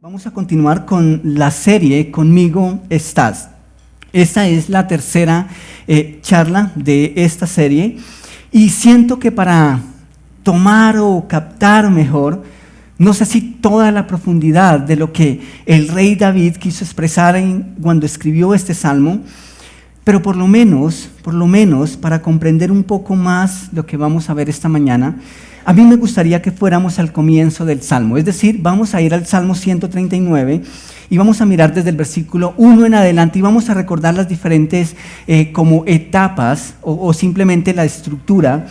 Vamos a continuar con la serie Conmigo estás. Esta es la tercera charla de esta serie y siento que para tomar o captar mejor, no sé si toda la profundidad de lo que el rey David quiso expresar cuando escribió este salmo, pero por lo menos para comprender un poco más lo que vamos a ver esta mañana, a mí me gustaría que fuéramos al comienzo del Salmo, es decir, vamos a ir al Salmo 139 y vamos a mirar desde el versículo 1 en adelante y vamos a recordar las diferentes como etapas o simplemente la estructura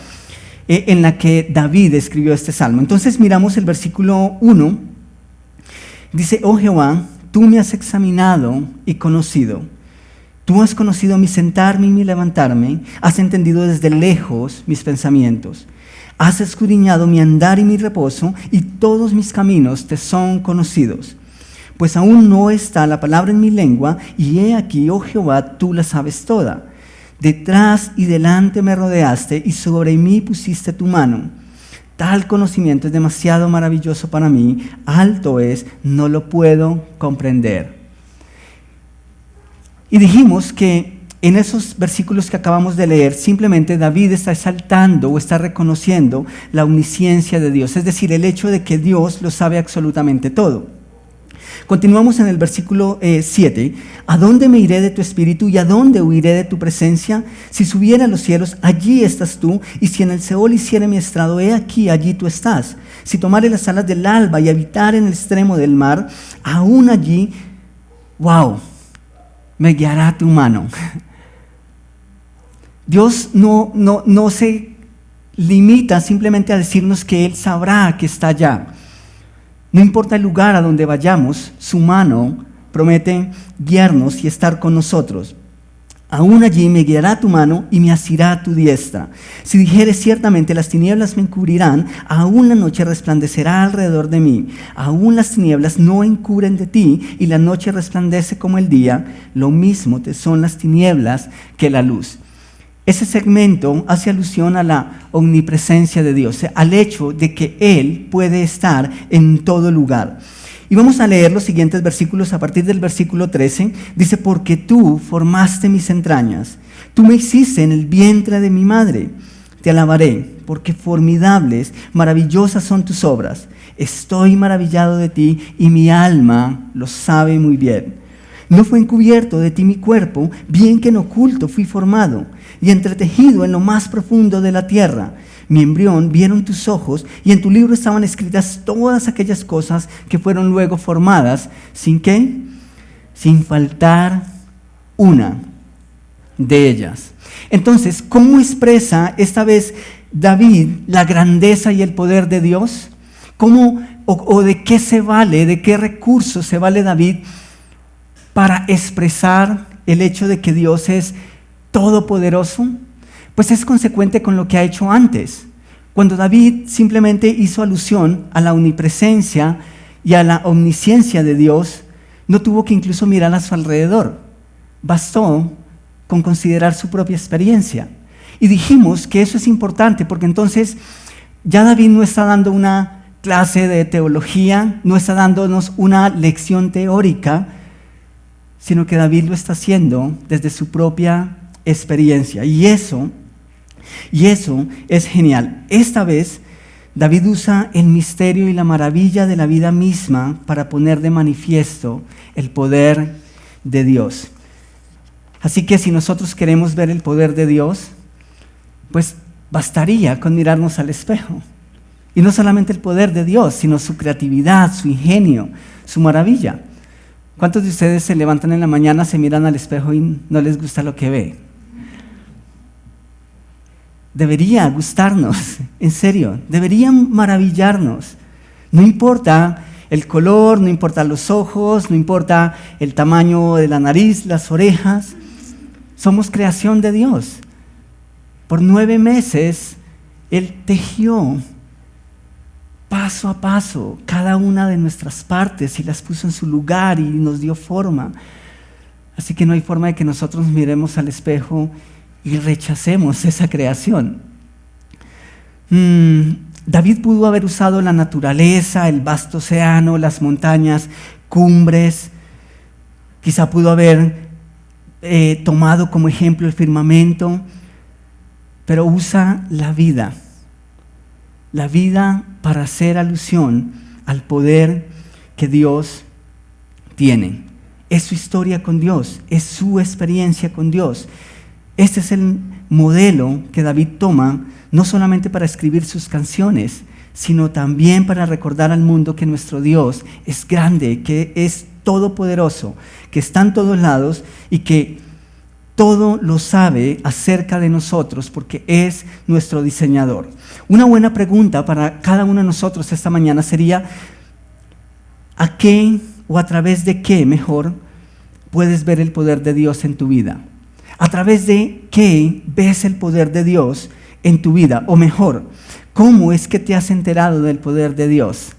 en la que David escribió este Salmo. Entonces miramos el versículo 1, dice: Oh Jehová, tú me has examinado y conocido. Tú has conocido mi sentarme y mi levantarme, has entendido desde lejos mis pensamientos. Has escudriñado mi andar y mi reposo, y todos mis caminos te son conocidos. Pues aún no está la palabra en mi lengua, y he aquí, oh Jehová, tú la sabes toda. Detrás y delante me rodeaste, y sobre mí pusiste tu mano. Tal conocimiento es demasiado maravilloso para mí, alto es, no lo puedo comprender. Y dijimos que en esos versículos que acabamos de leer, simplemente David está exaltando o está reconociendo la omnisciencia de Dios, es decir, el hecho de que Dios lo sabe absolutamente todo. Continuamos en el versículo 7. ¿A dónde me iré de tu espíritu y a dónde huiré de tu presencia? Si subiera a los cielos, allí estás tú, y si en el Seol hiciere mi estrado, he aquí, allí tú estás. Si tomare las alas del alba y habitar en el extremo del mar, aún allí, me guiará tu mano. Dios no se limita simplemente a decirnos que Él sabrá que está allá. No importa el lugar a donde vayamos, su mano promete guiarnos y estar con nosotros. Aún allí me guiará tu mano y me asirá tu diestra. Si dijere ciertamente las tinieblas me encubrirán, aún la noche resplandecerá alrededor de mí. Aún las tinieblas no encubren de ti y la noche resplandece como el día. Lo mismo te son las tinieblas que la luz. Ese segmento hace alusión a la omnipresencia de Dios, al hecho de que Él puede estar en todo lugar. Y vamos a leer los siguientes versículos a partir del versículo 13. Dice: porque tú formaste mis entrañas, tú me hiciste en el vientre de mi madre. Te alabaré, porque formidables, maravillosas son tus obras. Estoy maravillado de ti y mi alma lo sabe muy bien. No fue encubierto de ti mi cuerpo, bien que en oculto fui formado y entretejido en lo más profundo de la tierra. Mi embrión vieron tus ojos, y en tu libro estaban escritas todas aquellas cosas que fueron luego formadas. ¿Sin qué? Sin faltar una de ellas. Entonces, ¿cómo expresa esta vez David la grandeza y el poder de Dios? ¿Cómo o de qué se vale, de qué recursos se vale David para expresar el hecho de que Dios es todopoderoso? Pues es consecuente con lo que ha hecho antes. Cuando David simplemente hizo alusión a la omnipresencia y a la omnisciencia de Dios, no tuvo que incluso mirar a su alrededor. Bastó con considerar su propia experiencia. Y dijimos que eso es importante porque entonces ya David no está dando una clase de teología, no está dándonos una lección teórica, sino que David lo está haciendo desde su propia experiencia. Y eso es genial. Esta vez, David usa el misterio y la maravilla de la vida misma para poner de manifiesto el poder de Dios. Así que si nosotros queremos ver el poder de Dios, pues bastaría con mirarnos al espejo. Y no solamente el poder de Dios, sino su creatividad, su ingenio, su maravilla. ¿Cuántos de ustedes se levantan en la mañana, se miran al espejo y no les gusta lo que ve? Debería gustarnos, en serio, debería maravillarnos. No importa el color, no importa los ojos, no importa el tamaño de la nariz, las orejas. Somos creación de Dios. Por 9 meses, Él tejió paso a paso cada una de nuestras partes y las puso en su lugar y nos dio forma. Así que no hay forma de que nosotros miremos al espejo y rechacemos esa creación. David pudo haber usado la naturaleza, el vasto océano, las montañas cumbres, quizá pudo haber tomado como ejemplo el firmamento, pero usa la vida para hacer alusión al poder que Dios tiene. Es su historia con Dios, es su experiencia con Dios. Este es el modelo que David toma, no solamente para escribir sus canciones, sino también para recordar al mundo que nuestro Dios es grande, que es todopoderoso, que está en todos lados y que todo lo sabe acerca de nosotros porque es nuestro diseñador. Una buena pregunta para cada uno de nosotros esta mañana sería: ¿a qué o a través de qué, mejor, puedes ver el poder de Dios en tu vida? ¿A través de qué ves el poder de Dios en tu vida? O mejor, ¿cómo es que te has enterado del poder de Dios?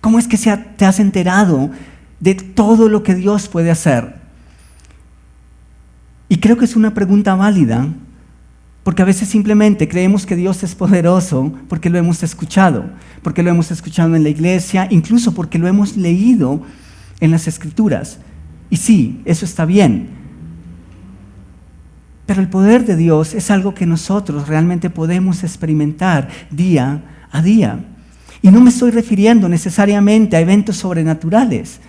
¿Cómo es que te has enterado de todo lo que Dios puede hacer? Y creo que es una pregunta válida, porque a veces simplemente creemos que Dios es poderoso porque lo hemos escuchado en la iglesia, incluso porque lo hemos leído en las Escrituras. Y sí, eso está bien. Pero el poder de Dios es algo que nosotros realmente podemos experimentar día a día. Y no me estoy refiriendo necesariamente a eventos sobrenaturales.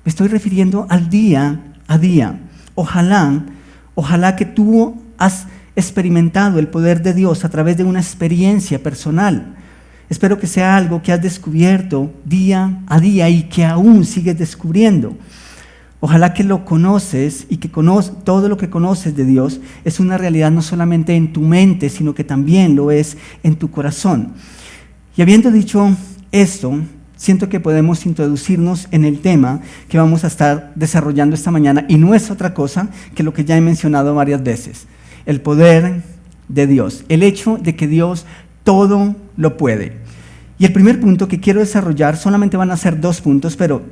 Me estoy refiriendo al día a día. Ojalá que tú has experimentado el poder de Dios a través de una experiencia personal. Espero que sea algo que has descubierto día a día y que aún sigues descubriendo. Ojalá que lo conoces y que todo lo que conoces de Dios es una realidad no solamente en tu mente, sino que también lo es en tu corazón. Y habiendo dicho esto, siento que podemos introducirnos en el tema que vamos a estar desarrollando esta mañana, y no es otra cosa que lo que ya he mencionado varias veces: el poder de Dios, el hecho de que Dios todo lo puede. Y el primer punto que quiero desarrollar, solamente van a ser 2 puntos, pero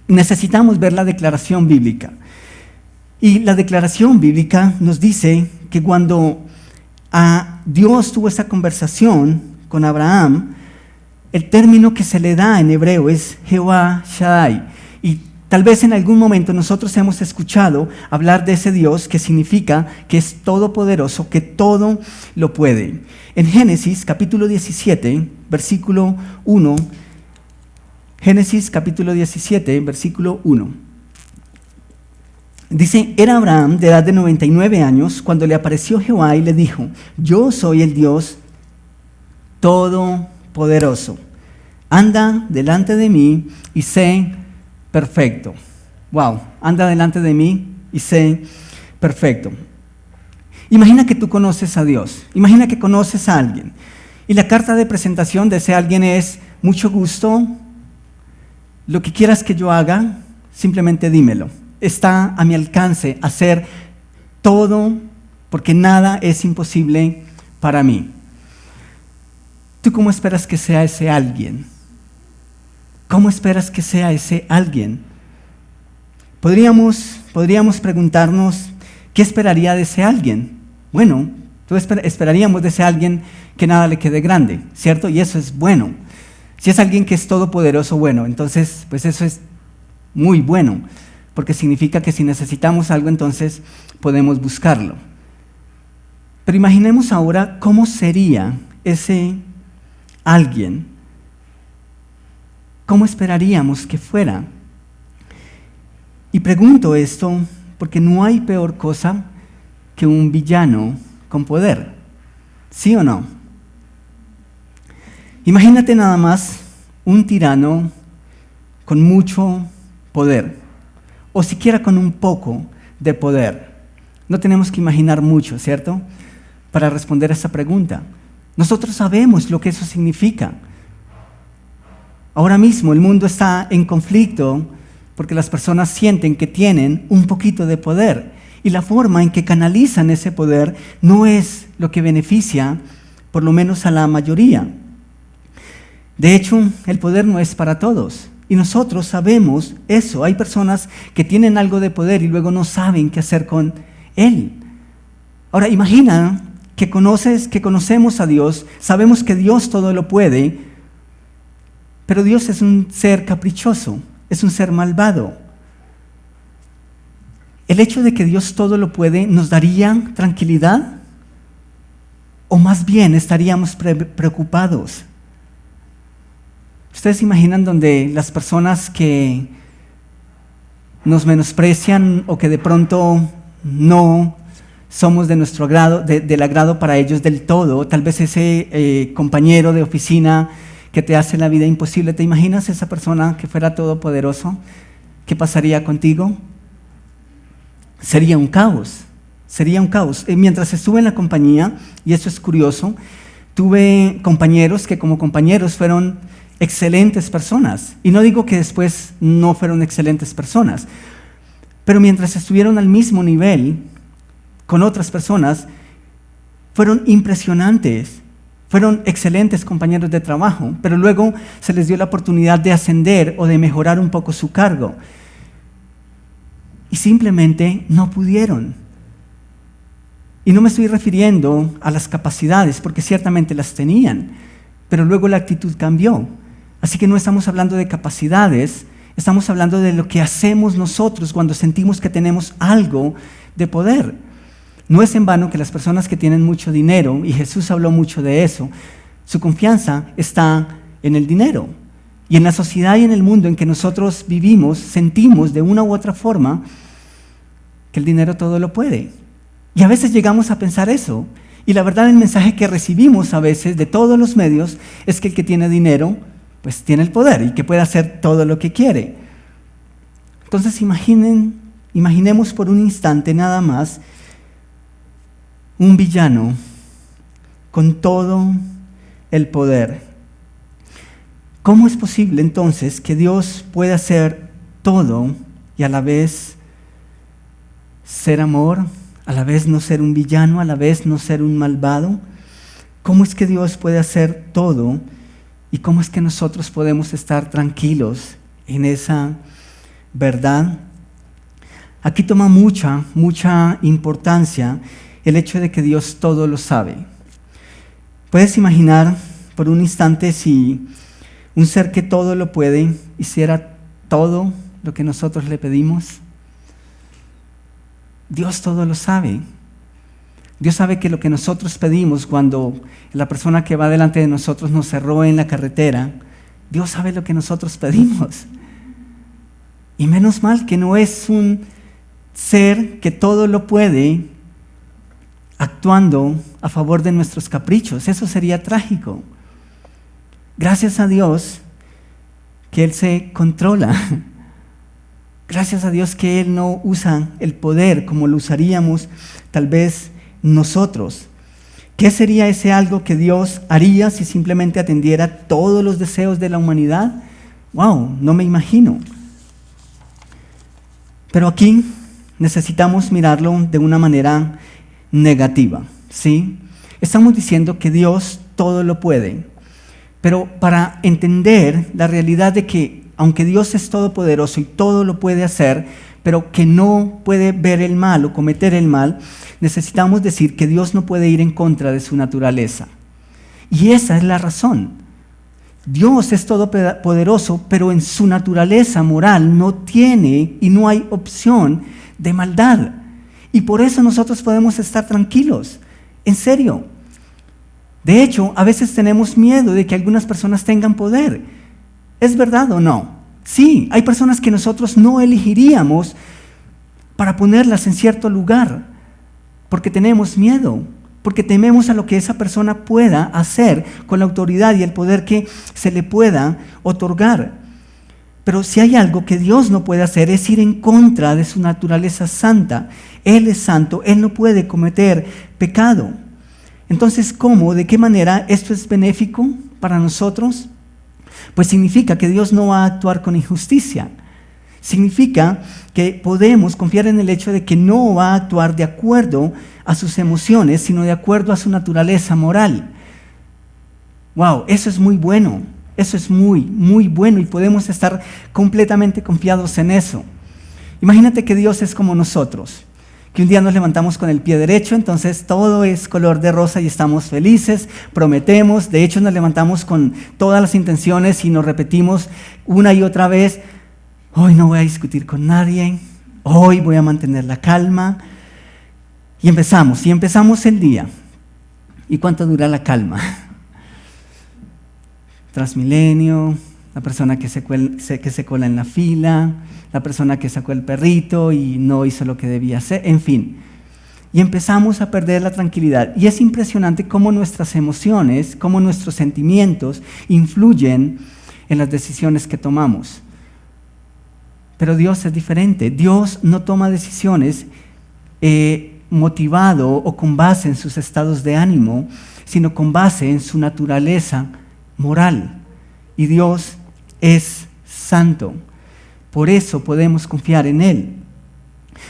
necesitamos ver la declaración bíblica. Y la declaración bíblica nos dice que cuando Dios tuvo esa conversación con Abraham, el término que se le da en hebreo es Jehová Shaddai. Y tal vez en algún momento nosotros hemos escuchado hablar de ese Dios que significa que es todopoderoso, que todo lo puede. En Génesis capítulo 17, versículo 1, Génesis capítulo 17, versículo 1. Dice: era Abraham de edad de 99 años cuando le apareció Jehová y le dijo: yo soy el Dios todopoderoso. Anda delante de mí y sé perfecto. Wow, anda delante de mí y sé perfecto. Imagina que tú conoces a Dios, imagina que conoces a alguien y la carta de presentación de ese alguien es: mucho gusto, lo que quieras que yo haga, simplemente dímelo. Está a mi alcance hacer todo porque nada es imposible para mí. ¿Tú cómo esperas que sea ese alguien? ¿Cómo esperas que sea ese alguien? Podríamos preguntarnos, ¿qué esperaría de ese alguien? Bueno, esperaríamos de ese alguien que nada le quede grande, ¿cierto? Y eso es bueno. Si es alguien que es todopoderoso, bueno, entonces pues eso es muy bueno, porque significa que si necesitamos algo, entonces podemos buscarlo. Pero imaginemos ahora cómo sería ese alguien. ¿Cómo esperaríamos que fuera? Y pregunto esto porque no hay peor cosa que un villano con poder. ¿Sí o no? Imagínate nada más un tirano con mucho poder, o siquiera con un poco de poder. No tenemos que imaginar mucho, ¿cierto?, para responder a esa pregunta. Nosotros sabemos lo que eso significa. Ahora mismo el mundo está en conflicto porque las personas sienten que tienen un poquito de poder y la forma en que canalizan ese poder no es lo que beneficia, por lo menos a la mayoría. De hecho, el poder no es para todos y nosotros sabemos eso. Hay personas que tienen algo de poder y luego no saben qué hacer con él. Ahora, imagina que conocemos a Dios, sabemos que Dios todo lo puede, pero Dios es un ser caprichoso, es un ser malvado. ¿El hecho de que Dios todo lo puede nos daría tranquilidad? ¿O más bien estaríamos preocupados? ¿Ustedes se imaginan donde las personas que nos menosprecian o que de pronto no somos de nuestro agrado, del agrado para ellos del todo, tal vez ese compañero de oficina que te hace la vida imposible? ¿Te imaginas esa persona que fuera todopoderoso? ¿Qué pasaría contigo? Sería un caos, sería un caos. Mientras estuve en la compañía, y eso es curioso, tuve compañeros que como compañeros fueron excelentes personas. Y no digo que después no fueron excelentes personas, pero mientras estuvieron al mismo nivel con otras personas, fueron impresionantes, fueron excelentes compañeros de trabajo, pero luego se les dio la oportunidad de ascender o de mejorar un poco su cargo. Y simplemente no pudieron. Y no me estoy refiriendo a las capacidades, porque ciertamente las tenían, pero luego la actitud cambió. Así que no estamos hablando de capacidades, estamos hablando de lo que hacemos nosotros cuando sentimos que tenemos algo de poder. No es en vano que las personas que tienen mucho dinero, y Jesús habló mucho de eso, su confianza está en el dinero. Y en la sociedad y en el mundo en que nosotros vivimos, sentimos de una u otra forma que el dinero todo lo puede. Y a veces llegamos a pensar eso. Y la verdad, el mensaje que recibimos a veces de todos los medios es que el que tiene dinero, pues tiene el poder y que puede hacer todo lo que quiere. Entonces imaginemos por un instante nada más un villano con todo el poder. ¿Cómo es posible entonces que Dios pueda hacer todo y a la vez ser amor, a la vez no ser un villano, a la vez no ser un malvado? ¿Cómo es que Dios puede hacer todo y cómo es que nosotros podemos estar tranquilos en esa verdad? Aquí toma mucha importancia el hecho de que Dios todo lo sabe. ¿Puedes imaginar por un instante si un ser que todo lo puede hiciera todo lo que nosotros le pedimos? Dios todo lo sabe. Dios sabe que lo que nosotros pedimos cuando la persona que va delante de nosotros nos cerró en la carretera, Dios sabe lo que nosotros pedimos. Y menos mal que no es un ser que todo lo puede actuando a favor de nuestros caprichos. Eso sería trágico. Gracias a Dios que Él se controla. Gracias a Dios que Él no usa el poder como lo usaríamos tal vez nosotros. ¿Qué sería ese algo que Dios haría si simplemente atendiera todos los deseos de la humanidad? ¡Wow! No me imagino. Pero aquí necesitamos mirarlo de una manera negativa, ¿sí? Estamos diciendo que Dios todo lo puede, pero para entender la realidad de que aunque Dios es todopoderoso y todo lo puede hacer, pero que no puede ver el mal o cometer el mal, necesitamos decir que Dios no puede ir en contra de su naturaleza. Y esa es la razón. Dios es todopoderoso, pero en su naturaleza moral no tiene y no hay opción de maldad. Y por eso nosotros podemos estar tranquilos. En serio. De hecho, a veces tenemos miedo de que algunas personas tengan poder. ¿Es verdad o no? Sí, hay personas que nosotros no elegiríamos para ponerlas en cierto lugar, porque tenemos miedo, porque tememos a lo que esa persona pueda hacer con la autoridad y el poder que se le pueda otorgar. Pero si hay algo que Dios no puede hacer es ir en contra de su naturaleza santa. Él es santo, Él no puede cometer pecado. Entonces, ¿cómo? ¿De qué manera esto es benéfico para nosotros? Pues significa que Dios no va a actuar con injusticia. Significa que podemos confiar en el hecho de que no va a actuar de acuerdo a sus emociones, sino de acuerdo a su naturaleza moral. Wow, eso es muy bueno. Eso es muy bueno y podemos estar completamente confiados en eso. Imagínate que Dios es como nosotros, que un día nos levantamos con el pie derecho, entonces todo es color de rosa y estamos felices, prometemos, de hecho nos levantamos con todas las intenciones y nos repetimos una y otra vez, hoy no voy a discutir con nadie, hoy voy a mantener la calma. Y empezamos el día. ¿Y cuánto dura la calma? Transmilenio, la persona que se cola en la fila, la persona que sacó el perrito y no hizo lo que debía hacer, en fin. Y empezamos a perder la tranquilidad. Y es impresionante cómo nuestras emociones, cómo nuestros sentimientos influyen en las decisiones que tomamos. Pero Dios es diferente. Dios no toma decisiones motivado o con base en sus estados de ánimo, sino con base en su naturaleza moral. Y Dios es santo. Por eso podemos confiar en Él.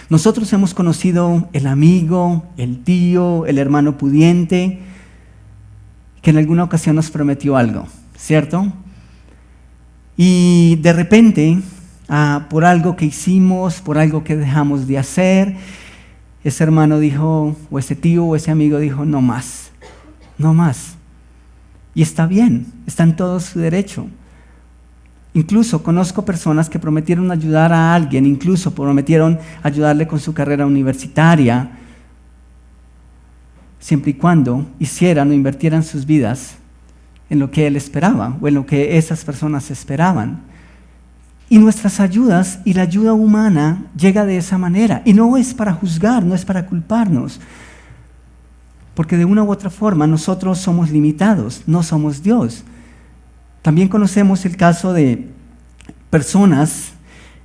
Nosotros hemos conocido el amigo, el tío, el hermano pudiente, que en alguna ocasión nos prometió algo, ¿cierto? Y de repente, por algo que hicimos, por algo que dejamos de hacer, ese hermano dijo, o ese tío o ese amigo dijo, no más, no más. Y está bien, está en todo su derecho. Incluso conozco personas que prometieron ayudar a alguien, incluso prometieron ayudarle con su carrera universitaria, siempre y cuando hicieran o invirtieran sus vidas en lo que él esperaba o en lo que esas personas esperaban. Y nuestras ayudas y la ayuda humana llega de esa manera. Y no es para juzgar, no es para culparnos. Porque de una u otra forma nosotros somos limitados, no somos Dios. También conocemos el caso de personas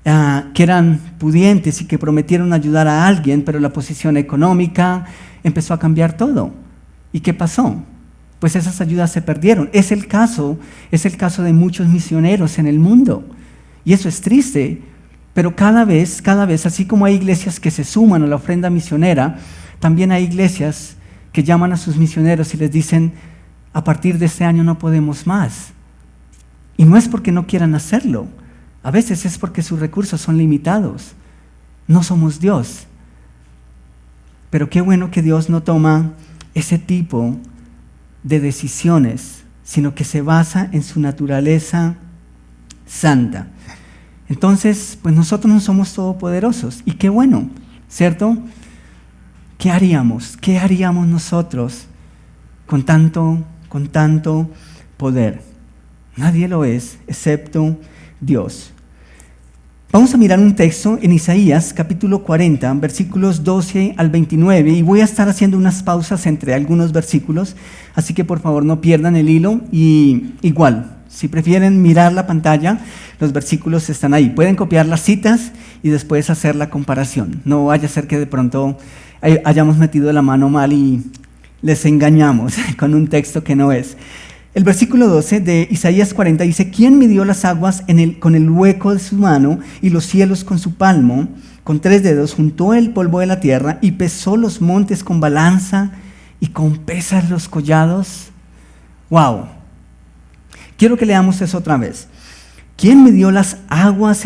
que eran pudientes y que prometieron ayudar a alguien, pero la posición económica empezó a cambiar todo. ¿Y qué pasó? Pues esas ayudas se perdieron. Es el caso de muchos misioneros en el mundo. Y eso es triste, pero cada vez, así como hay iglesias que se suman a la ofrenda misionera, también hay iglesias que llaman a sus misioneros y les dicen, a partir de este año no podemos más. Y no es porque no quieran hacerlo, a veces es porque sus recursos son limitados. No somos Dios. Pero qué bueno que Dios no toma ese tipo de decisiones, sino que se basa en su naturaleza santa. Entonces, pues nosotros no somos todopoderosos. Y qué bueno, ¿cierto? ¿Qué haríamos? ¿Qué haríamos nosotros con tanto poder? Nadie lo es, excepto Dios. Vamos a mirar un texto en Isaías, capítulo 40, versículos 12 al 29, y voy a estar haciendo unas pausas entre algunos versículos, así que por favor no pierdan el hilo, y igual, si prefieren mirar la pantalla, los versículos están ahí. Pueden copiar las citas y después hacer la comparación. No vaya a ser que de pronto hayamos metido la mano mal y les engañamos con un texto que no es. El versículo 12 de Isaías 40 dice, ¿quién midió las aguas con el hueco de su mano y los cielos con su palmo? Con 3 dedos juntó el polvo de la tierra y pesó los montes con balanza y con pesas los collados. ¡Wow! Quiero que leamos eso otra vez. ¿Quién midió las aguas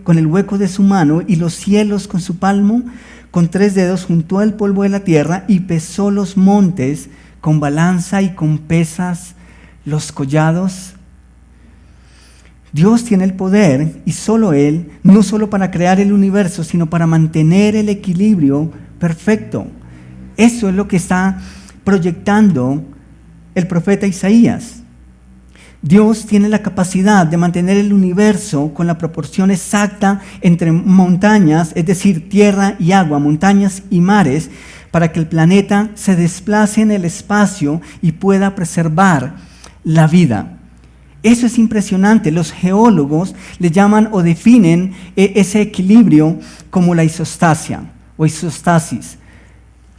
con el hueco de su mano y los cielos con su palmo? Con 3 dedos juntó el polvo de la tierra y pesó los montes con balanza y con pesas los collados. Dios tiene el poder, y solo Él, no solo para crear el universo, sino para mantener el equilibrio perfecto. Eso es lo que está proyectando el profeta Isaías. Dios tiene la capacidad de mantener el universo con la proporción exacta entre montañas, es decir, tierra y agua, montañas y mares, para que el planeta se desplace en el espacio y pueda preservar la vida. Eso es impresionante. Los geólogos le llaman o definen ese equilibrio como la isostasia o isostasis,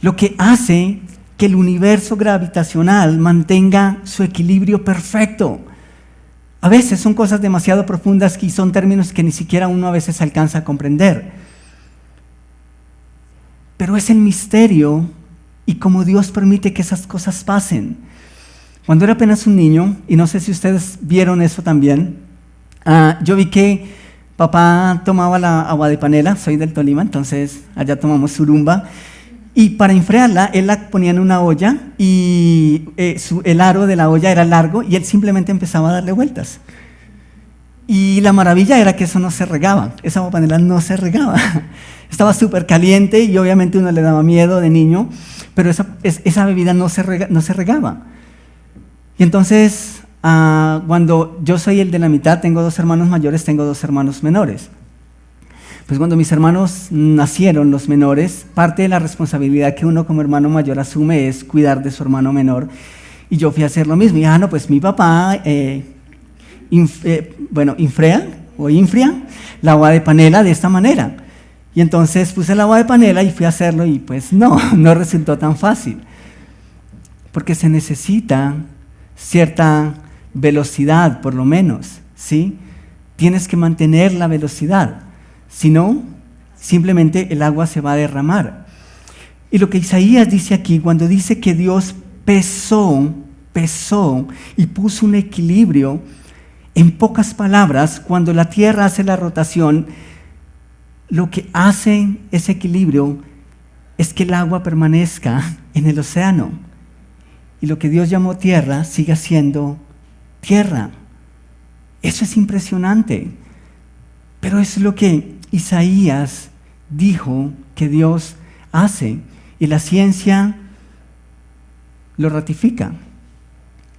lo que hace que el universo gravitacional mantenga su equilibrio perfecto. A veces son cosas demasiado profundas y son términos que ni siquiera uno a veces alcanza a comprender. Pero es el misterio y cómo Dios permite que esas cosas pasen. Cuando era apenas un niño, y no sé si ustedes vieron eso también, yo vi que papá tomaba la agua de panela, soy del Tolima, entonces allá tomamos surumba, y para enfriarla, él la ponía en una olla y el aro de la olla era largo y él simplemente empezaba a darle vueltas. Y la maravilla era que eso no se regaba, esa agua panela no se regaba. Estaba súper caliente y obviamente uno le daba miedo de niño, pero esa bebida no se regaba. Y entonces, cuando yo soy el de la mitad, tengo 2 hermanos mayores, tengo 2 hermanos menores. Pues cuando mis hermanos nacieron, los menores, parte de la responsabilidad que uno como hermano mayor asume es cuidar de su hermano menor. Y yo fui a hacer lo mismo. Y no, pues mi papá infría la agua de panela de esta manera. Y entonces puse el agua de panela y fui a hacerlo y pues no resultó tan fácil. Porque se necesita cierta velocidad, por lo menos, ¿sí? Tienes que mantener la velocidad, si no, simplemente el agua se va a derramar. Y lo que Isaías dice aquí, cuando dice que Dios pesó y puso un equilibrio, en pocas palabras, cuando la tierra hace la rotación, lo que hace ese equilibrio es que el agua permanezca en el océano. Y lo que Dios llamó tierra sigue siendo tierra. Eso es impresionante. Pero es lo que Isaías dijo que Dios hace. Y la ciencia lo ratifica.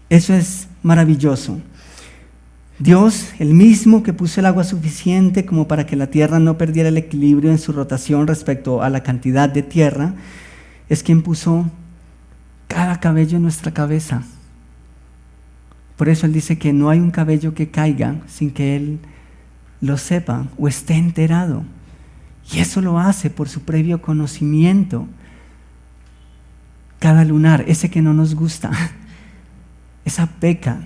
Eso es maravilloso. Dios, el mismo que puso el agua suficiente como para que la tierra no perdiera el equilibrio en su rotación respecto a la cantidad de tierra, es quien puso cada cabello en nuestra cabeza. Por eso Él dice que no hay un cabello que caiga sin que Él lo sepa o esté enterado. Y eso lo hace por su previo conocimiento. Cada lunar, ese que no nos gusta, esa peca,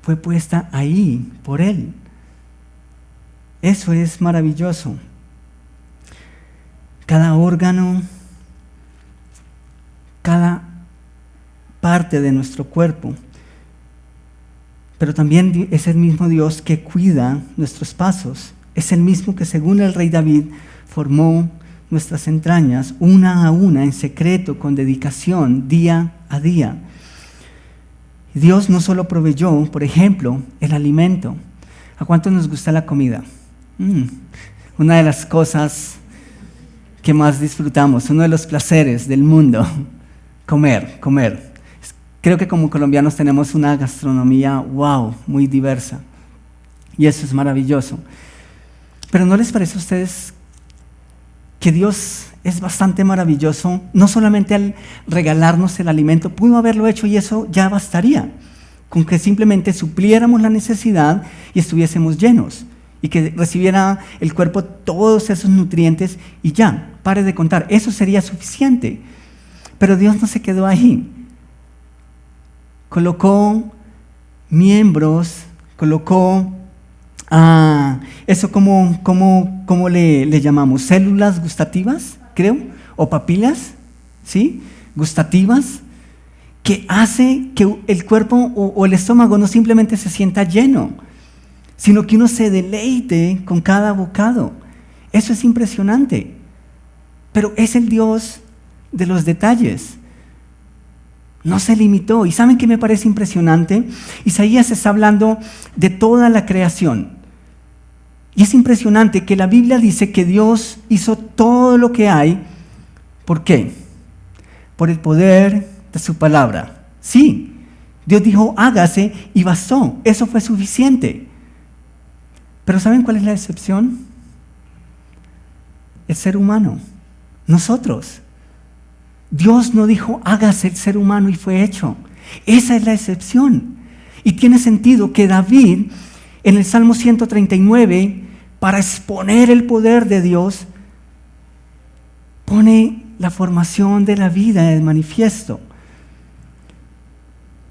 fue puesta ahí por Él. Eso es maravilloso. Cada órgano, cada parte de nuestro cuerpo. Pero también es el mismo Dios que cuida nuestros pasos. Es el mismo que, según el rey David, formó nuestras entrañas una a una, en secreto, con dedicación, día a día. Dios no solo proveyó, por ejemplo, el alimento. ¿A cuánto nos gusta la comida? Una de las cosas que más disfrutamos, uno de los placeres del mundo, comer. Creo que como colombianos tenemos una gastronomía, muy diversa. Y eso es maravilloso. Pero ¿no les parece a ustedes que Dios es bastante maravilloso? No solamente al regalarnos el alimento, pudo haberlo hecho y eso ya bastaría, con que simplemente supliéramos la necesidad y estuviésemos llenos, y que recibiera el cuerpo todos esos nutrientes y ya, pare de contar, eso sería suficiente. Pero Dios no se quedó ahí. Colocó miembros, colocó eso como le llamamos, células gustativas, creo, o papilas, ¿sí? Gustativas, que hace que el cuerpo o el estómago no simplemente se sienta lleno, sino que uno se deleite con cada bocado. Eso es impresionante. Pero es el Dios de los detalles. No se limitó. ¿Y saben qué me parece impresionante? Isaías está hablando de toda la creación. Y es impresionante que la Biblia dice que Dios hizo todo lo que hay. ¿Por qué? Por el poder de su palabra. Sí, Dios dijo, hágase, y bastó. Eso fue suficiente. Pero ¿saben cuál es la excepción? El ser humano. Nosotros. Dios no dijo, hágase el ser humano y fue hecho. Esa es la excepción. Y tiene sentido que David, en el Salmo 139, para exponer el poder de Dios, pone la formación de la vida de manifiesto.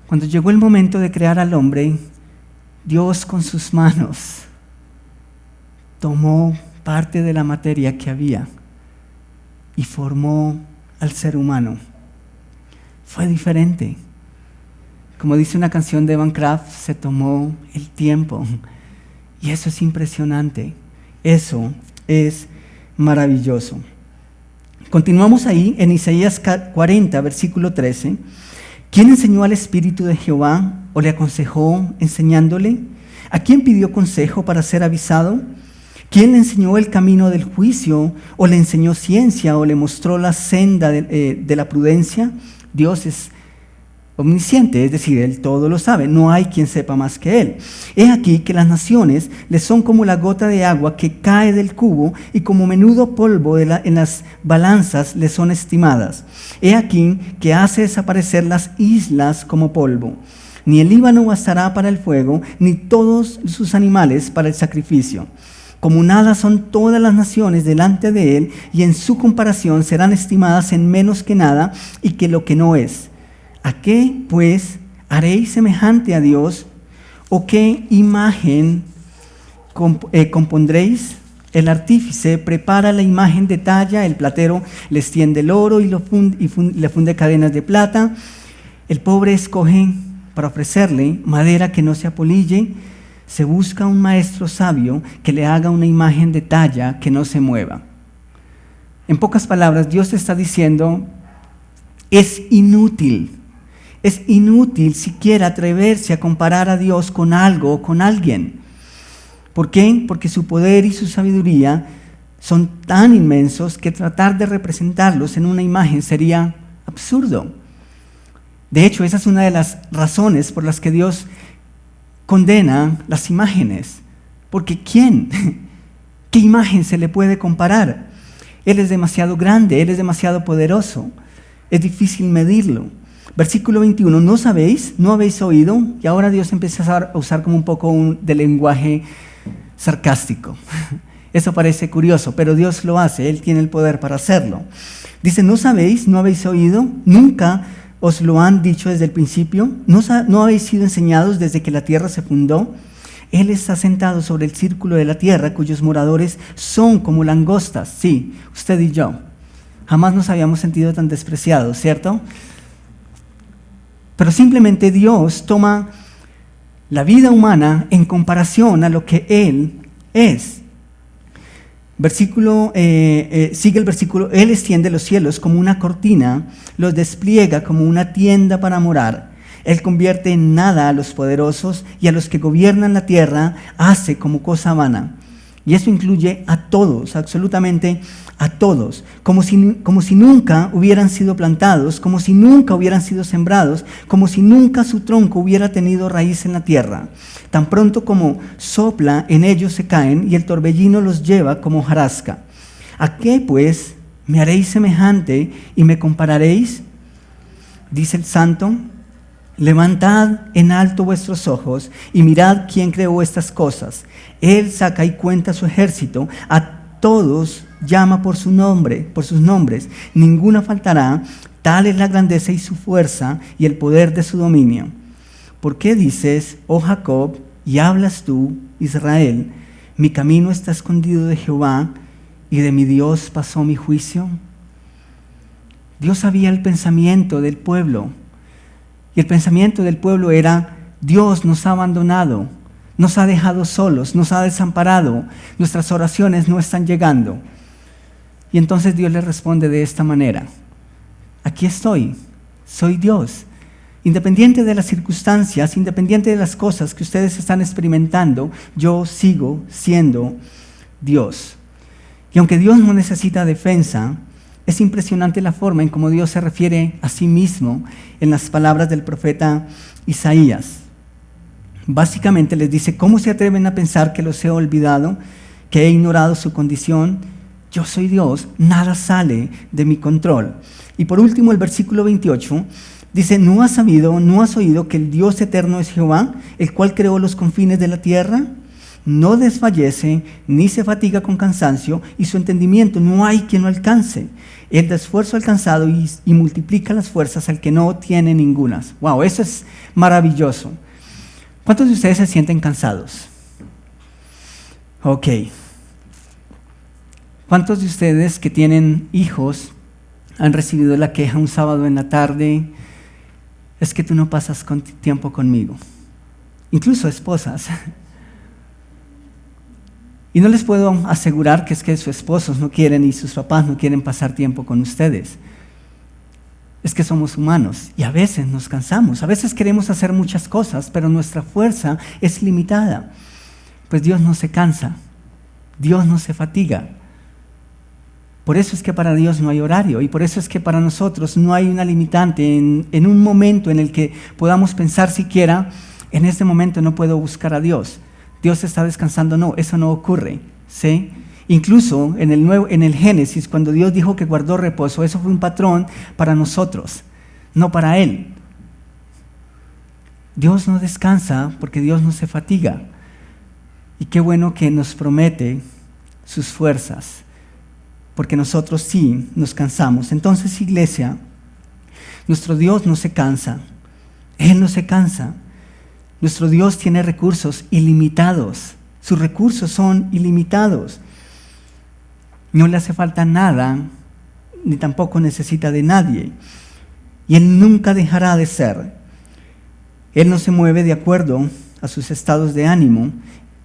Cuando llegó el momento de crear al hombre, Dios con sus manos tomó parte de la materia que había y formó al ser humano. Fue diferente. Como dice una canción de Van Craft, se tomó el tiempo. Y eso es impresionante. Eso es maravilloso. Continuamos ahí en Isaías 40, versículo 13. ¿Quién enseñó al Espíritu de Jehová o le aconsejó enseñándole? ¿A quién pidió consejo para ser avisado? ¿Quién le enseñó el camino del juicio? ¿O le enseñó ciencia? ¿O le mostró la senda de la prudencia? Dios es omnisciente, es decir, Él todo lo sabe, no hay quien sepa más que Él. He aquí que las naciones le son como la gota de agua que cae del cubo y como menudo polvo en las balanzas le son estimadas. He aquí que hace desaparecer las islas como polvo. Ni el Líbano bastará para el fuego, ni todos sus animales para el sacrificio. Como nada son todas las naciones delante de Él, y en su comparación serán estimadas en menos que nada y que lo que no es. ¿A qué, pues, haréis semejante a Dios? ¿O qué imagen compondréis? El artífice prepara la imagen de talla, el platero le extiende el oro y le funde cadenas de plata. El pobre escoge para ofrecerle madera que no se apolille. Se busca un maestro sabio que le haga una imagen de talla que no se mueva. En pocas palabras, Dios está diciendo, es inútil siquiera atreverse a comparar a Dios con algo o con alguien. ¿Por qué? Porque su poder y su sabiduría son tan inmensos que tratar de representarlos en una imagen sería absurdo. De hecho, esa es una de las razones por las que Dios condena las imágenes. Porque ¿quién? ¿Qué imagen se le puede comparar? Él es demasiado grande, Él es demasiado poderoso. Es difícil medirlo. Versículo 21, ¿no sabéis? ¿No habéis oído? Y ahora Dios empieza a usar como un poco de lenguaje sarcástico. Eso parece curioso, pero Dios lo hace, Él tiene el poder para hacerlo. Dice, ¿no sabéis? ¿No habéis oído? ¿Nunca os lo han dicho desde el principio? ¿No habéis sido enseñados desde que la tierra se fundó? Él está sentado sobre el círculo de la tierra, cuyos moradores son como langostas. Sí, usted y yo. Jamás nos habíamos sentido tan despreciados, ¿cierto? Pero simplemente Dios toma la vida humana en comparación a lo que Él es. Sigue el versículo, Él extiende los cielos como una cortina, los despliega como una tienda para morar. Él convierte en nada a los poderosos y a los que gobiernan la tierra hace como cosa vana. Y eso incluye a todos, absolutamente a todos, como si nunca hubieran sido plantados, como si nunca hubieran sido sembrados, como si nunca su tronco hubiera tenido raíz en la tierra. Tan pronto como sopla, en ellos se caen y el torbellino los lleva como hojarasca. ¿A qué, pues, me haréis semejante y me compararéis? Dice el Santo, levantad en alto vuestros ojos y mirad quién creó estas cosas. Él saca y cuenta su ejército, a todos llama por su nombre, por sus nombres, ninguna faltará. Tal es la grandeza y su fuerza y el poder de su dominio. ¿Por qué dices, oh Jacob, y hablas tú, Israel, mi camino está escondido de Jehová y de mi Dios pasó mi juicio? Dios sabía el pensamiento del pueblo. Y el pensamiento del pueblo era, Dios nos ha abandonado, nos ha dejado solos, nos ha desamparado, nuestras oraciones no están llegando. Y entonces Dios le responde de esta manera, aquí estoy, soy Dios. Independiente de las circunstancias, independiente de las cosas que ustedes están experimentando, yo sigo siendo Dios. Y aunque Dios no necesita defensa, es impresionante la forma en cómo Dios se refiere a sí mismo en las palabras del profeta Isaías. Básicamente les dice, ¿cómo se atreven a pensar que los he olvidado, que he ignorado su condición? Yo soy Dios, nada sale de mi control. Y por último, el versículo 28 dice, ¿no has sabido, no has oído que el Dios eterno es Jehová, el cual creó los confines de la tierra? No desfallece, ni se fatiga con cansancio, y su entendimiento no hay quien lo alcance. Él da esfuerzo al cansado y multiplica las fuerzas al que no tiene ningunas. Wow, eso es maravilloso. ¿Cuántos de ustedes se sienten cansados? Ok. ¿Cuántos de ustedes que tienen hijos han recibido la queja un sábado en la tarde? Es que tú no pasas tiempo conmigo. Incluso esposas. Y no les puedo asegurar que es que sus esposos no quieren y sus papás no quieren pasar tiempo con ustedes. es que somos humanos y a veces nos cansamos, a veces queremos hacer muchas cosas, pero nuestra fuerza es limitada. Pues Dios no se cansa, Dios no se fatiga. Por eso es que para Dios no hay horario y por eso es que para nosotros no hay una limitante en un momento en el que podamos pensar siquiera, en este momento no puedo buscar a Dios. Dios está descansando, no, eso no ocurre, ¿sí? Incluso en el Génesis, cuando Dios dijo que guardó reposo, eso fue un patrón para nosotros, no para Él. Dios no descansa porque Dios no se fatiga. Y qué bueno que nos promete sus fuerzas, porque nosotros sí nos cansamos. Entonces, iglesia, nuestro Dios no se cansa, Él no se cansa. Nuestro Dios tiene recursos ilimitados, sus recursos son ilimitados. No le hace falta nada, ni tampoco necesita de nadie. Y Él nunca dejará de ser. Él no se mueve de acuerdo a sus estados de ánimo.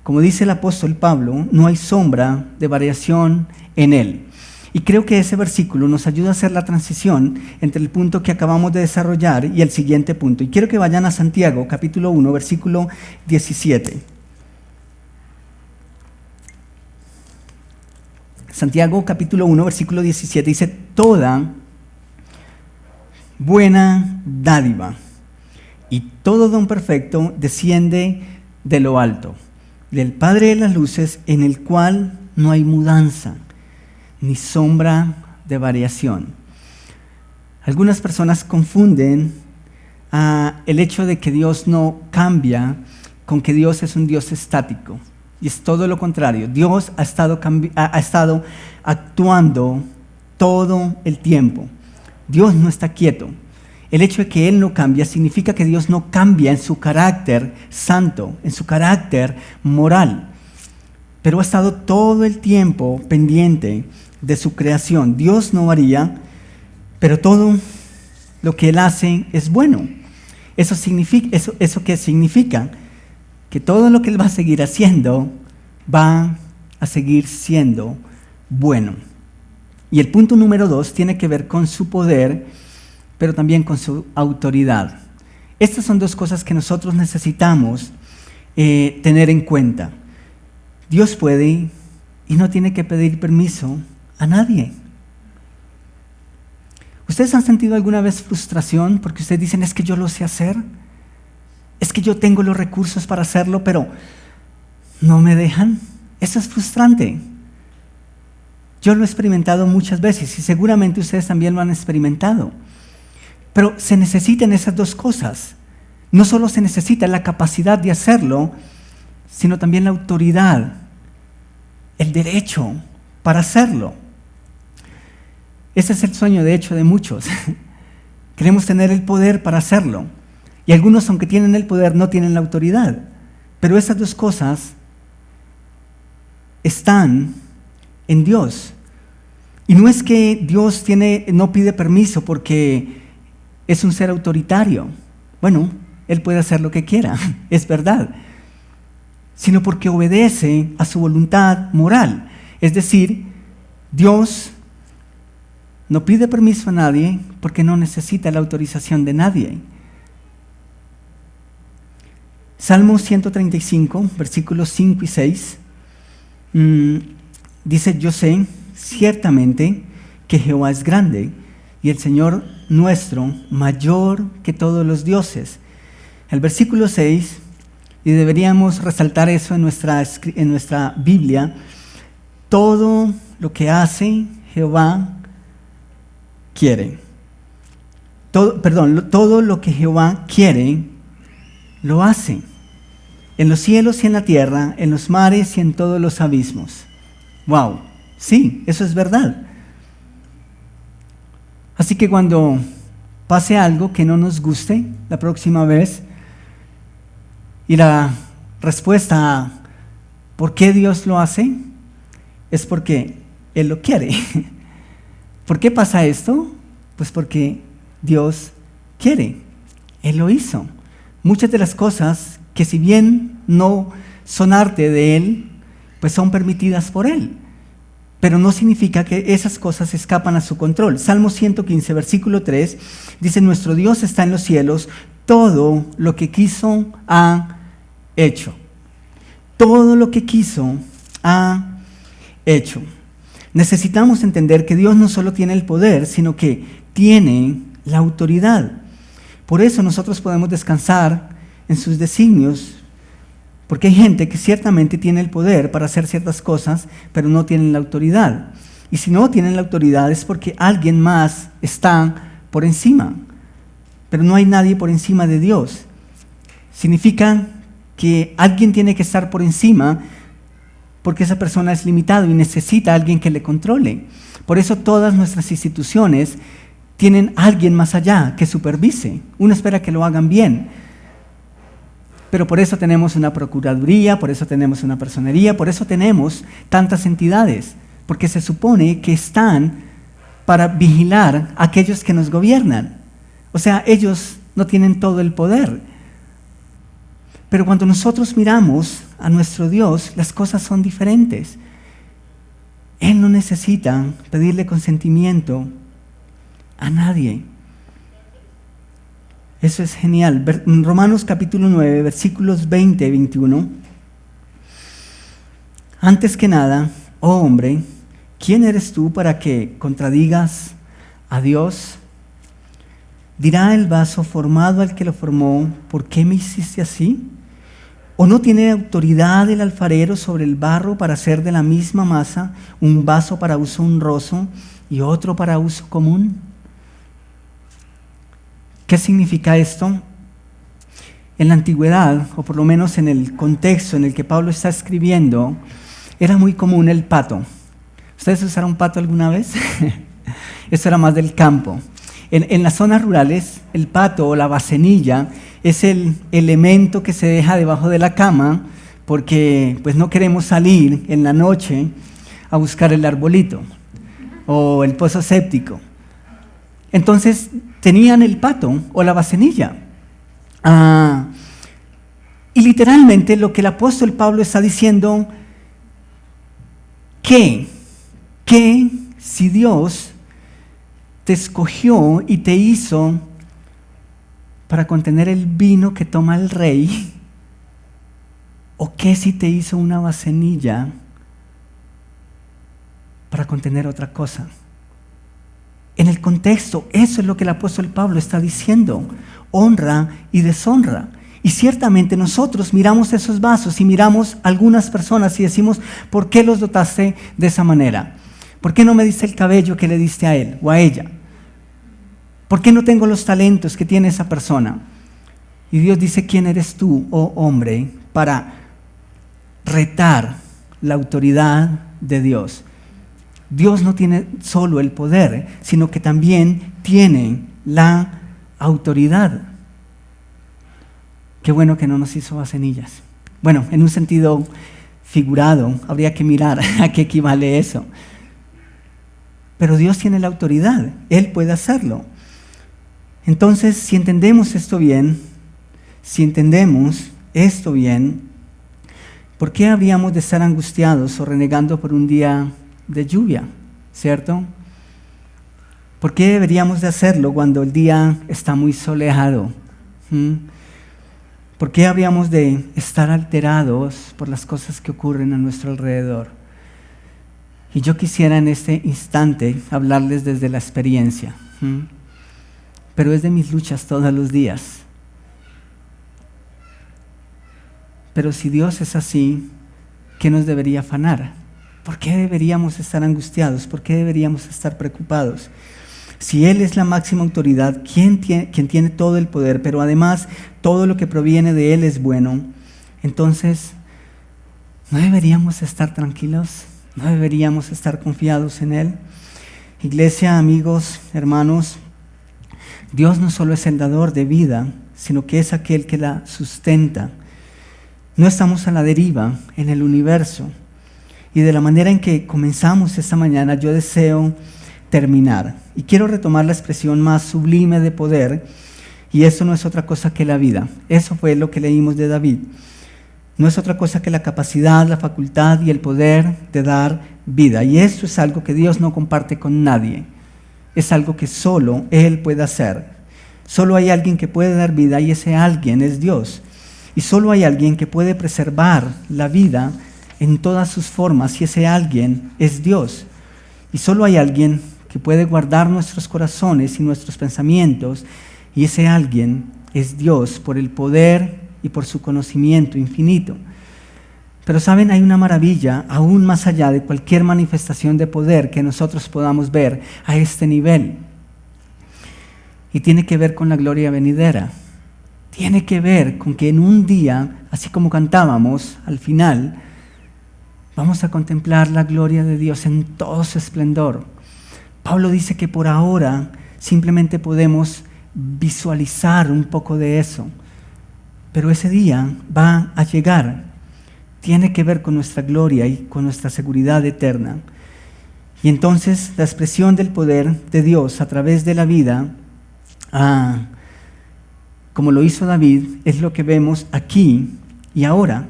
Como dice el apóstol Pablo, no hay sombra de variación en Él. Y creo que ese versículo nos ayuda a hacer la transición entre el punto que acabamos de desarrollar y el siguiente punto. Y quiero que vayan a Santiago, capítulo 1, versículo 17. Santiago, capítulo 1, versículo 17, dice: toda buena dádiva y todo don perfecto desciende de lo alto, del Padre de las luces, en el cual no hay mudanza ni sombra de variación. Algunas personas confunden el hecho de que Dios no cambia con que Dios es un Dios estático. Y es todo lo contrario. Dios ha estado actuando todo el tiempo. Dios no está quieto. El hecho de que Él no cambia significa que Dios no cambia en su carácter santo, en su carácter moral. Pero ha estado todo el tiempo pendiente de su creación. Dios no varía, pero todo lo que Él hace es bueno. ¿Eso qué significa? Que todo lo que Él va a seguir haciendo va a seguir siendo bueno. Y el punto número 2 tiene que ver con su poder, pero también con su autoridad. Estas son dos cosas que nosotros necesitamos tener en cuenta. Dios puede y no tiene que pedir permiso a nadie. ¿Ustedes han sentido alguna vez frustración porque ustedes dicen: es que yo lo sé hacer? Es que yo tengo los recursos para hacerlo, pero no me dejan. Eso es frustrante. Yo lo he experimentado muchas veces y seguramente ustedes también lo han experimentado. Pero se necesitan esas dos cosas. No solo se necesita la capacidad de hacerlo, sino también la autoridad, el derecho para hacerlo. Ese es el sueño, de hecho, de muchos. Queremos tener el poder para hacerlo. Y algunos, aunque tienen el poder, no tienen la autoridad. Pero esas dos cosas están en Dios. Y no es que Dios no pide permiso porque es un ser autoritario. Bueno, Él puede hacer lo que quiera, es verdad. Sino porque obedece a su voluntad moral. Es decir, Dios no pide permiso a nadie porque no necesita la autorización de nadie. Salmo 135, versículos 5 y 6, dice: yo sé ciertamente que Jehová es grande y el Señor nuestro mayor que todos los dioses. El versículo 6, y deberíamos resaltar eso en nuestra Biblia: todo lo que hace Jehová quiere. Todo lo que Jehová quiere, lo hace. En los cielos y en la tierra, en los mares y en todos los abismos. ¡Wow! Sí, eso es verdad. Así que cuando pase algo que no nos guste la próxima vez, y la respuesta a ¿por qué Dios lo hace? Es porque Él lo quiere. ¿Por qué pasa esto? Pues porque Dios quiere. Él lo hizo. Muchas de las cosas que, si bien no son arte de Él, pues son permitidas por Él. pero no significa que esas cosas escapan a su control. Salmo 115, versículo 3, dice, nuestro Dios está en los cielos, todo lo que quiso ha hecho. Todo lo que quiso ha hecho. Necesitamos entender que Dios no solo tiene el poder, sino que tiene la autoridad. Por eso nosotros podemos descansar en sus designios, porque hay gente que ciertamente tiene el poder para hacer ciertas cosas, pero no tienen la autoridad. Y si no tienen la autoridad es porque alguien más está por encima. Pero no hay nadie por encima de Dios. Significa que alguien tiene que estar por encima porque esa persona es limitado y necesita a alguien que le controle. Por eso todas nuestras instituciones tienen a alguien más allá que supervise. Uno espera que lo hagan bien. Pero por eso tenemos una procuraduría, por eso tenemos una personería, por eso tenemos tantas entidades, porque se supone que están para vigilar a aquellos que nos gobiernan. O sea, ellos no tienen todo el poder. Pero cuando nosotros miramos a nuestro Dios, las cosas son diferentes. Él no necesita pedirle consentimiento a nadie. Eso es genial. Romanos capítulo 9, versículos 20 y 21. Antes que nada, oh hombre, ¿quién eres tú para que contradigas a Dios? Dirá el vaso formado al que lo formó, ¿por qué me hiciste así? ¿O no tiene autoridad el alfarero sobre el barro para hacer de la misma masa un vaso para uso honroso y otro para uso común? ¿Qué significa esto? En la antigüedad, o por lo menos en el contexto en el que Pablo está escribiendo, era muy común el pato. ¿Ustedes usaron pato alguna vez? Eso era más del campo. En las zonas rurales, el pato o la bacenilla es el elemento que se deja debajo de la cama porque pues, no queremos salir en la noche a buscar el arbolito o el pozo séptico. Entonces tenían el pato o la bacenilla. Y literalmente lo que el apóstol Pablo está diciendo, que si Dios te escogió y te hizo para contener el vino que toma el rey, o que si te hizo una bacenilla para contener otra cosa. En el contexto, eso es lo que el apóstol Pablo está diciendo, honra y deshonra. Y ciertamente nosotros miramos esos vasos y miramos a algunas personas y decimos, ¿por qué los dotaste de esa manera? ¿Por qué no me diste el cabello que le diste a él o a ella? ¿Por qué no tengo los talentos que tiene esa persona? Y Dios dice, ¿quién eres tú, oh hombre, para retar la autoridad de Dios? Dios no tiene solo el poder, sino que también tiene la autoridad. Qué bueno que no nos hizo bacenillas. Bueno, en un sentido figurado, habría que mirar a qué equivale eso. Pero Dios tiene la autoridad, Él puede hacerlo. Entonces, si entendemos esto bien, ¿por qué habríamos de estar angustiados o renegando por un día de lluvia? ¿Cierto? ¿Por qué deberíamos de hacerlo cuando el día está muy soleado? ¿Por qué habríamos de estar alterados por las cosas que ocurren a nuestro alrededor? Y yo quisiera en este instante hablarles desde la experiencia, pero es de mis luchas todos los días. Pero si Dios es así, ¿qué nos debería afanar? ¿Por qué deberíamos estar angustiados? ¿Por qué deberíamos estar preocupados? Si Él es la máxima autoridad, quien tiene todo el poder, pero además todo lo que proviene de Él es bueno, entonces, ¿no deberíamos estar tranquilos? ¿No deberíamos estar confiados en Él? Iglesia, amigos, hermanos, Dios no solo es el dador de vida, sino que es aquel que la sustenta. No estamos a la deriva en el universo. Y de la manera en que comenzamos esta mañana, yo deseo terminar. Y quiero retomar la expresión más sublime de poder, y eso no es otra cosa que la vida. Eso fue lo que leímos de David. no es otra cosa que la capacidad, la facultad y el poder de dar vida. Y esto es algo que Dios no comparte con nadie. Es algo que solo Él puede hacer. Solo hay alguien que puede dar vida y ese alguien es Dios. Y solo hay alguien que puede preservar la vida en todas sus formas y ese alguien es Dios. Y solo hay alguien que puede guardar nuestros corazones y nuestros pensamientos y ese alguien es Dios por el poder y por su conocimiento infinito. Pero saben, hay una maravilla aún más allá de cualquier manifestación de poder que nosotros podamos ver a este nivel. Y tiene que ver con la gloria venidera. Tiene que ver con que en un día, así como cantábamos al final, vamos a contemplar la gloria de Dios en todo su esplendor. Pablo dice que por ahora simplemente podemos visualizar un poco de eso, pero ese día va a llegar. Tiene que ver con nuestra gloria y con nuestra seguridad eterna. Y entonces la expresión del poder de Dios a través de la vida, como lo hizo David, es lo que vemos aquí y ahora.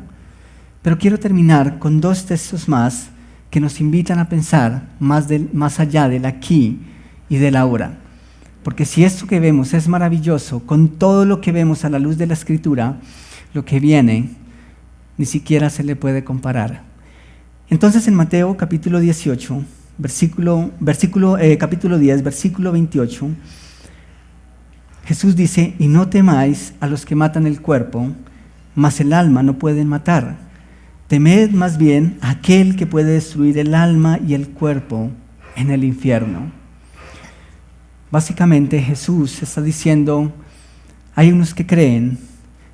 Pero quiero terminar con dos textos más que nos invitan a pensar más allá del aquí y del ahora. Porque si esto que vemos es maravilloso, con todo lo que vemos a la luz de la Escritura, lo que viene ni siquiera se le puede comparar. Entonces en Mateo capítulo 18, capítulo 10, versículo 28, Jesús dice: y no temáis a los que matan el cuerpo, mas el alma no pueden matar. Temed más bien a aquel que puede destruir el alma y el cuerpo en el infierno. Básicamente Jesús está diciendo, hay unos que creen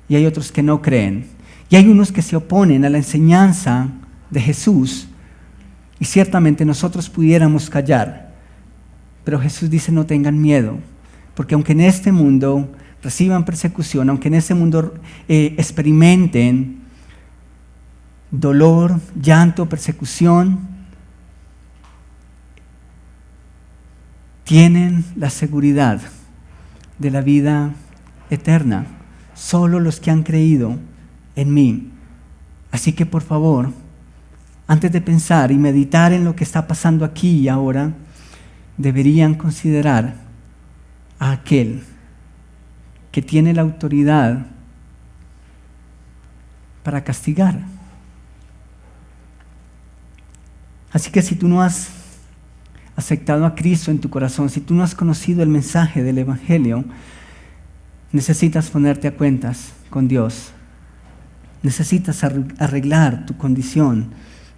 y hay otros que no creen. Y hay unos que se oponen a la enseñanza de Jesús y ciertamente nosotros pudiéramos callar. Pero Jesús dice, no tengan miedo, porque aunque en este mundo reciban persecución, aunque en este mundo experimenten dolor, llanto, persecución, tienen la seguridad de la vida eterna. Solo los que han creído en mí. Así que por favor, antes de pensar y meditar en lo que está pasando aquí y ahora, deberían considerar a aquel que tiene la autoridad para castigar. Así que si tú no has aceptado a Cristo en tu corazón, si tú no has conocido el mensaje del Evangelio, necesitas ponerte a cuentas con Dios. Necesitas arreglar tu condición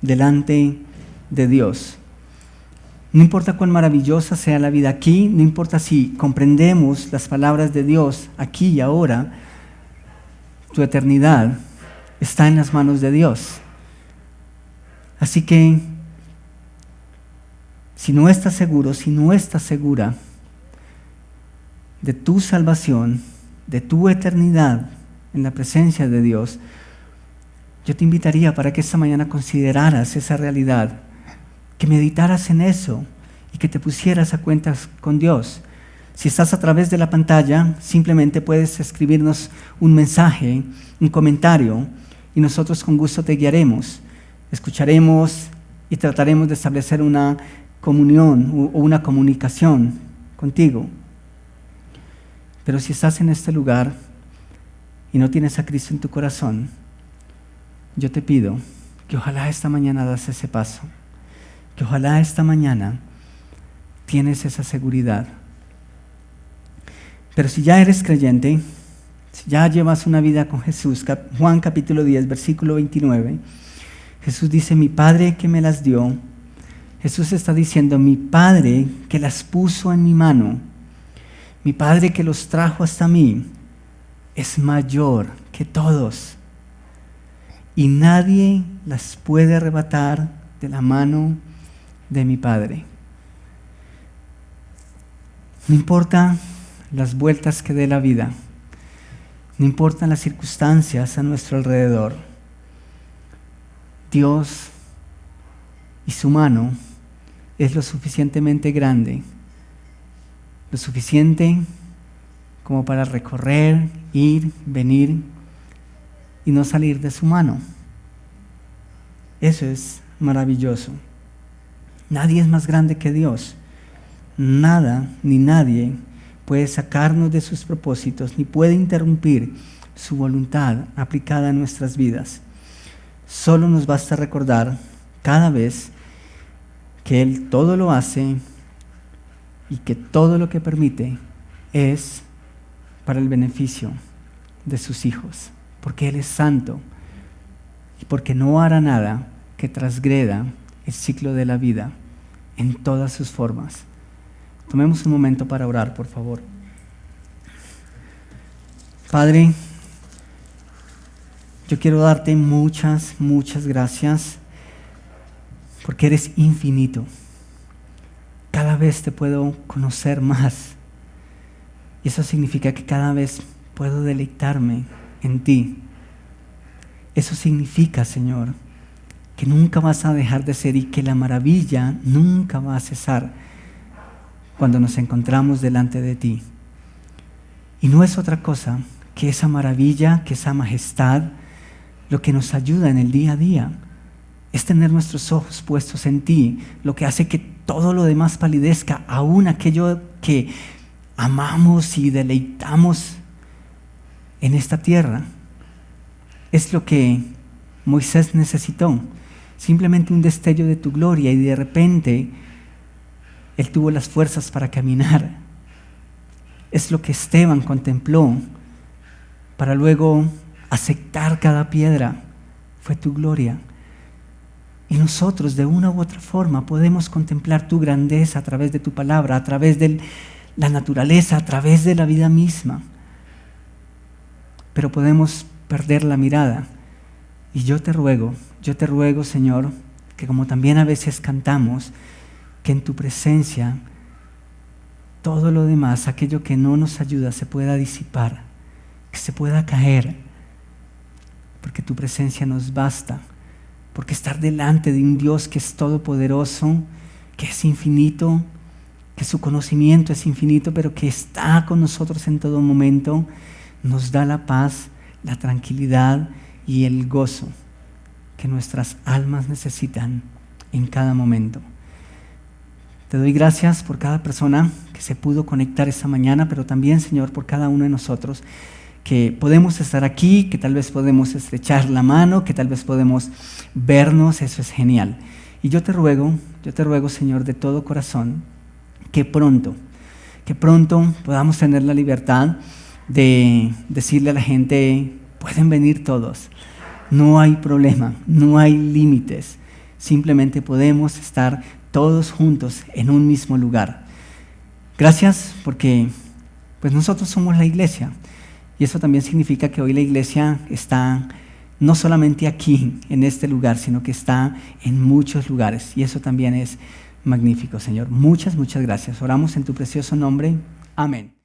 delante de Dios. No importa cuán maravillosa sea la vida aquí, no importa si comprendemos las palabras de Dios aquí y ahora, tu eternidad está en las manos de Dios. Así que, si no estás seguro, si no estás segura de tu salvación, de tu eternidad en la presencia de Dios, yo te invitaría para que esta mañana consideraras esa realidad, que meditaras en eso y que te pusieras a cuentas con Dios. Si estás a través de la pantalla, simplemente puedes escribirnos un mensaje, un comentario, y nosotros con gusto te guiaremos, escucharemos y trataremos de establecer una comunión o una comunicación contigo. Pero si estás en este lugar y no tienes a Cristo en tu corazón, yo te pido que ojalá esta mañana das ese paso, que ojalá esta mañana tienes esa seguridad. Pero si ya eres creyente, si ya llevas una vida con Jesús, Juan capítulo 10, versículo 29, Jesús dice, mi Padre que me las dio, Jesús está diciendo, mi Padre que las puso en mi mano, mi Padre que los trajo hasta mí, es mayor que todos. Y nadie las puede arrebatar de la mano de mi Padre. No importa las vueltas que dé la vida, no importan las circunstancias a nuestro alrededor, Dios y su mano es lo suficientemente grande, lo suficiente como para recorrer, ir, venir y no salir de su mano. Eso es maravilloso. Nadie es más grande que Dios. Nada ni nadie puede sacarnos de sus propósitos, ni puede interrumpir su voluntad aplicada a nuestras vidas. Solo nos basta recordar cada vez que Él todo lo hace y que todo lo que permite es para el beneficio de sus hijos, porque Él es santo y porque no hará nada que transgreda el ciclo de la vida en todas sus formas. Tomemos un momento para orar, por favor. Padre, yo quiero darte muchas gracias porque eres infinito. Cada vez te puedo conocer más y eso significa que cada vez puedo deleitarme en ti. Eso significa, Señor, que nunca vas a dejar de ser y que la maravilla nunca va a cesar cuando nos encontramos delante de ti. Y no es otra cosa que esa maravilla, que esa majestad, lo que nos ayuda en el día a día es tener nuestros ojos puestos en ti, lo que hace que todo lo demás palidezca, aún aquello que amamos y deleitamos en esta tierra. Es lo que Moisés necesitó, simplemente un destello de tu gloria, y de repente él tuvo las fuerzas para caminar. Es lo que Esteban contempló para luego aceptar cada piedra. Fue tu gloria. Y nosotros de una u otra forma podemos contemplar tu grandeza a través de tu palabra, a través de la naturaleza, a través de la vida misma. Pero podemos perder la mirada. Y yo te ruego, Señor, que como también a veces cantamos, que en tu presencia todo lo demás, aquello que no nos ayuda, se pueda disipar, que se pueda caer, porque tu presencia nos basta, porque estar delante de un Dios que es todopoderoso, que es infinito, que su conocimiento es infinito, pero que está con nosotros en todo momento, nos da la paz, la tranquilidad y el gozo que nuestras almas necesitan en cada momento. Te doy gracias por cada persona que se pudo conectar esta mañana, pero también, Señor, por cada uno de nosotros que podemos estar aquí, que tal vez podemos estrechar la mano, que tal vez podemos vernos. Eso es genial. Y yo te ruego, Señor, de todo corazón, que pronto podamos tener la libertad de decirle a la gente: pueden venir todos, no hay problema, no hay límites, simplemente podemos estar todos juntos en un mismo lugar. Gracias, porque pues nosotros somos la iglesia, y eso también significa que hoy la iglesia está no solamente aquí en este lugar, sino que está en muchos lugares, y eso también es magnífico, Señor. Muchas gracias. Oramos en tu precioso nombre. Amén.